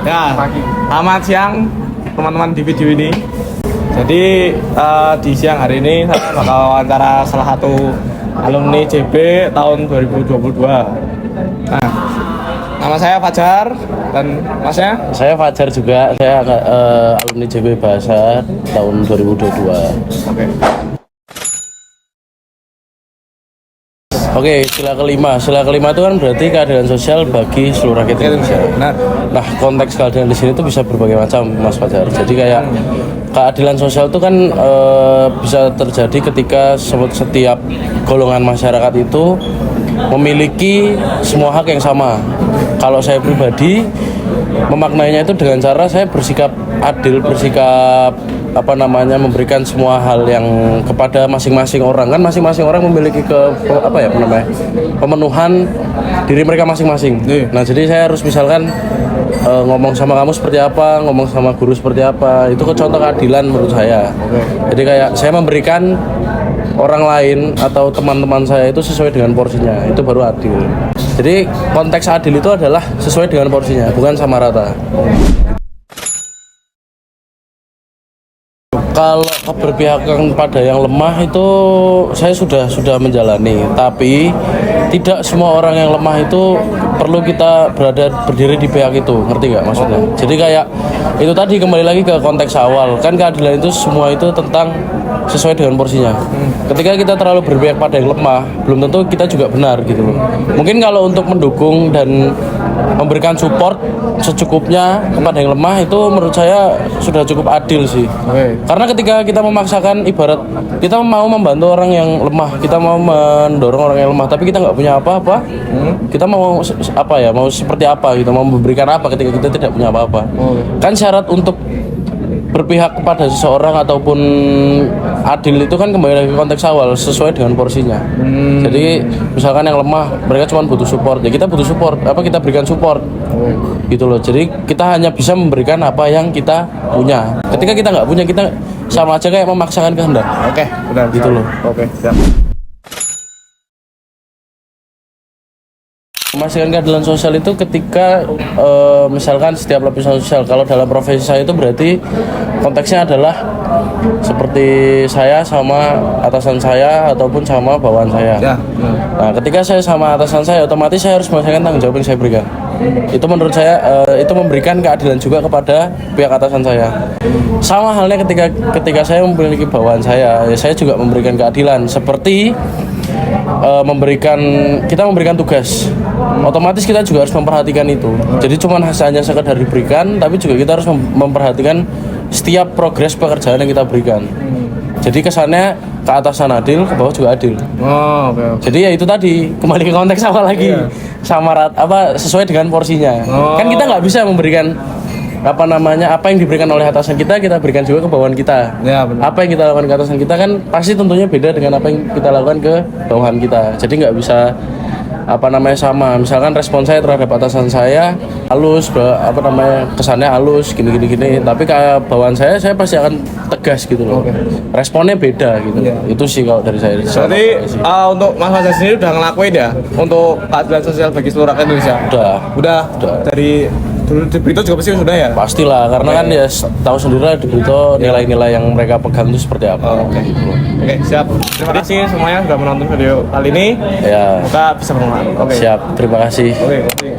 Ya, selamat siang teman-teman di video ini. Jadi di siang hari ini saya bakal wawancara salah satu alumni JB tahun 2022. Nah, nama saya Fajar dan masnya? Saya Fajar juga, saya alumni JB Bahasa tahun 2022. Oke. Oke, sila kelima. Sila kelima itu kan berarti keadilan sosial bagi seluruh rakyat Indonesia. Benar. Nah, konteks keadilan di sini tuh bisa berbagai macam, Mas Fajar. Jadi kayak keadilan sosial itu kan bisa terjadi ketika setiap golongan masyarakat itu memiliki semua hak yang sama. Kalau saya pribadi memaknainya itu dengan cara saya bersikap adil, bersikap memberikan semua hal yang kepada masing-masing orang. Kan masing-masing orang memiliki pemenuhan diri mereka masing-masing. Nah, jadi saya harus misalkan ngomong sama kamu seperti apa, ngomong sama guru seperti apa. Itu contoh keadilan menurut saya. Jadi kayak saya memberikan orang lain atau teman-teman saya itu sesuai dengan porsinya, itu baru adil. Jadi konteks adil itu adalah sesuai dengan porsinya, bukan sama rata. Kalau keberpihakan pada yang lemah itu saya sudah menjalani, tapi tidak semua orang yang lemah itu perlu kita berdiri di pihak itu, ngerti nggak maksudnya? Jadi kayak itu tadi, kembali lagi ke konteks awal, kan keadilan itu semua itu tentang sesuai dengan porsinya. Ketika kita terlalu berpihak pada yang lemah, belum tentu kita juga benar gitu loh. Mungkin kalau untuk mendukung dan memberikan support secukupnya kepada yang lemah itu menurut saya sudah cukup adil sih. Karena ketika kita memaksakan, ibarat kita mau membantu orang yang lemah, kita mau mendorong orang yang lemah, tapi kita nggak punya apa-apa, kita mau mau seperti apa gitu, mau memberikan apa ketika kita tidak punya apa-apa. Kan syarat untuk berpihak kepada seseorang ataupun adil itu kan kembali lagi ke konteks awal, sesuai dengan porsinya. Jadi misalkan yang lemah, mereka cuma butuh support, ya kita butuh support, kita berikan support gitu loh. Jadi kita hanya bisa memberikan apa yang kita punya. Ketika kita nggak punya, kita sama aja kayak memaksakan kehendak. Oke, benar gitu loh. Oke, siap. Memastikan keadilan sosial itu ketika misalkan setiap lapisan sosial, kalau dalam profesi saya itu berarti konteksnya adalah seperti saya sama atasan saya ataupun sama bawahan saya. Nah, ketika saya sama atasan saya, otomatis saya harus melaksanakan tanggung jawab yang saya berikan. Itu menurut saya itu memberikan keadilan juga kepada pihak atasan saya. Sama halnya ketika saya memiliki bawahan saya, ya saya juga memberikan keadilan seperti kita memberikan tugas, otomatis kita juga harus memperhatikan itu. Jadi cuma hanya sekedar diberikan, tapi juga kita harus memperhatikan setiap progres pekerjaan yang kita berikan. Jadi kesannya ke atasan adil, ke bawah juga adil. Jadi ya itu tadi, kembali ke konteks awal lagi, sesuai dengan porsinya. Kan kita nggak bisa memberikan apa yang diberikan oleh atasan kita berikan juga ke bawahan kita. Apa yang kita lakukan ke atasan kita kan pasti tentunya beda dengan apa yang kita lakukan ke bawahan kita. Jadi nggak bisa sama. Misalkan respon saya terhadap atasan saya halus, kesannya halus gini. Tapi ke bawahan saya pasti akan tegas gitu loh. Responnya beda gitu. Itu sih kalau dari saya. Berarti untuk Mas Fajar sendiri udah ngelakuin ya untuk keadilan sosial bagi seluruh rakyat Indonesia? Udah. Dari dulu di Brito juga pasti sudah ya? Pastilah, karena kan ya tahu sendiri lah di Brito nilai-nilai yang mereka pegang itu seperti apa. Oke, siap. Terima kasih semuanya sudah menonton video kali ini. Ya. Semoga bisa bermanfaat. Siap, terima kasih. Oke.